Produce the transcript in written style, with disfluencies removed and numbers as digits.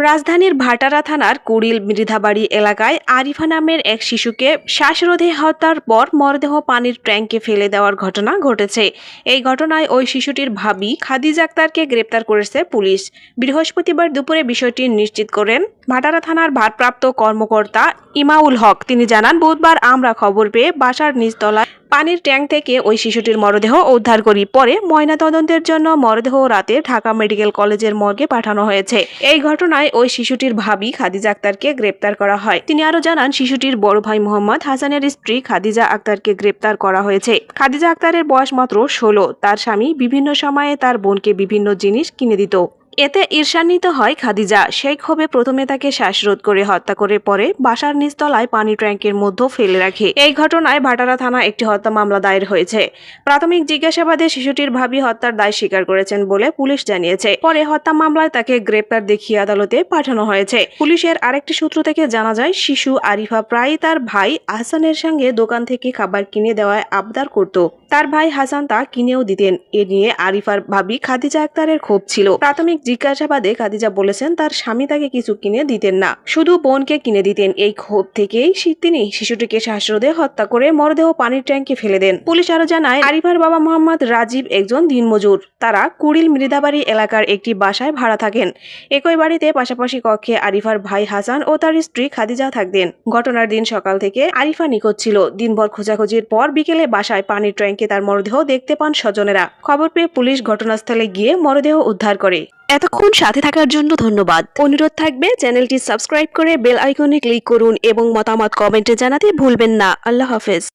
রাজধানীর ভাটারা থানার কুড়িল মৃধাবাড়ি এলাকায় আরিফা নামের এক শিশুকে শ্বাসরোধে হত্যার পর মরদেহ পানির ট্যাঙ্কে ফেলে দেওয়ার ঘটনা ঘটেছে। এই ঘটনায় ওই শিশুটির ভাবি খাদিজা আক্তারকে গ্রেপ্তার করেছে পুলিশ। বৃহস্পতিবার দুপুরে বিষয়টি নিশ্চিত করেন ভাটারা থানার ভারপ্রাপ্ত কর্মকর্তা ইমাউল হক। তিনি জানান, বুধবার আমরা খবর পেয়ে বাসার নিচতলায় পানির ট্যাঙ্ক থেকে ওই শিশুটির মরদেহ উদ্ধার করি। পরে ময়নাতদন্তের জন্য মরদেহ রাতে ঢাকা মেডিকেল কলেজের মর্গে পাঠানো হয়েছে। এই ঘটনায় ওই শিশুটির ভাবি খাদিজা আক্তারকে গ্রেপ্তার করা হয়। তিনি আরো জানান, শিশুটির বড় ভাই মোহাম্মদ হাসানের স্ত্রী খাদিজা আক্তারকে গ্রেপ্তার করা হয়েছে। খাদিজা আক্তারের বয়স মাত্র 16। তার স্বামী বিভিন্ন সময়ে তার বোনকে বিভিন্ন জিনিস কিনে দিত। এতে ঈর্ষান্বিত হয় খাদিজা। সেই ক্ষোভে প্রথমে তাকে শ্বাসরোধ করে হত্যা করে পরে বাসার নিচতলায় পানি ট্যাঙ্কের মধ্যে ফেলে রাখে। এই ঘটনায় ভাটারা থানা একটি হত্যা মামলা দায়ের হয়েছে। প্রাথমিক জিজ্ঞাসাবাদে শিশুটির ভাবি হত্যার দায় স্বীকার করেছেন বলে পুলিশ জানিয়েছে। পরে হত্যা মামলায় তাকে গ্রেপ্তার দেখিয়ে আদালতে পাঠানো হয়েছে। পুলিশের আরেকটি সূত্র থেকে জানা যায়, শিশু আরিফা প্রায়ই তার ভাই আহসানের সঙ্গে দোকান থেকে খাবার কিনে দেওয়ায় আবদার করত। তার ভাই হাসান তা কিনেও দিতেন। এ নিয়ে আরিফার ভাবি খাদিজা আক্তারের ক্ষোভ ছিল। প্রাথমিক জিজ্ঞাসাবাদে খাদিজা বলেছেন, তার স্বামী তাকে কিছু কিনে দিতেন না, শুধু বোনকে কিনে দিতেন। এই ক্ষোভ থেকেই তিনি শিশুটিকে শ্বাসরোধে হত্যা করে মরদেহ পানির ট্যাঙ্কে ফেলে দেন। পুলিশ আরো জানায়, আরিফার বাবা মোহাম্মদ রাজীব একজন দিনমজুর। তারা কুড়িল মৃধাবাড়ি এলাকার একটি বাসায় ভাড়া থাকেন। একই বাড়িতে পাশাপাশি কক্ষে আরিফার ভাই হাসান ও তার স্ত্রী খাদিজা থাকতেন। ঘটনার দিন সকাল থেকে আরিফা নিখোঁজ ছিল। দিনভর খোঁজাখুঁজির পর বিকেলে বাসায় পানির ট্যাঙ্কে তার মরদেহ দেখতে পান স্বজনেরা। খবর পেয়ে পুলিশ ঘটনাস্থলে গিয়ে মরদেহ উদ্ধার করে। এতক্ষণ সাথে থাকার জন্য ধন্যবাদ। অনুরোধ থাকবে, চ্যানেলটি সাবস্ক্রাইব করে বেল আইকনে ক্লিক করুন এবং মতামত কমেন্টে জানাতে ভুলবেন না। আল্লাহ হাফেজ।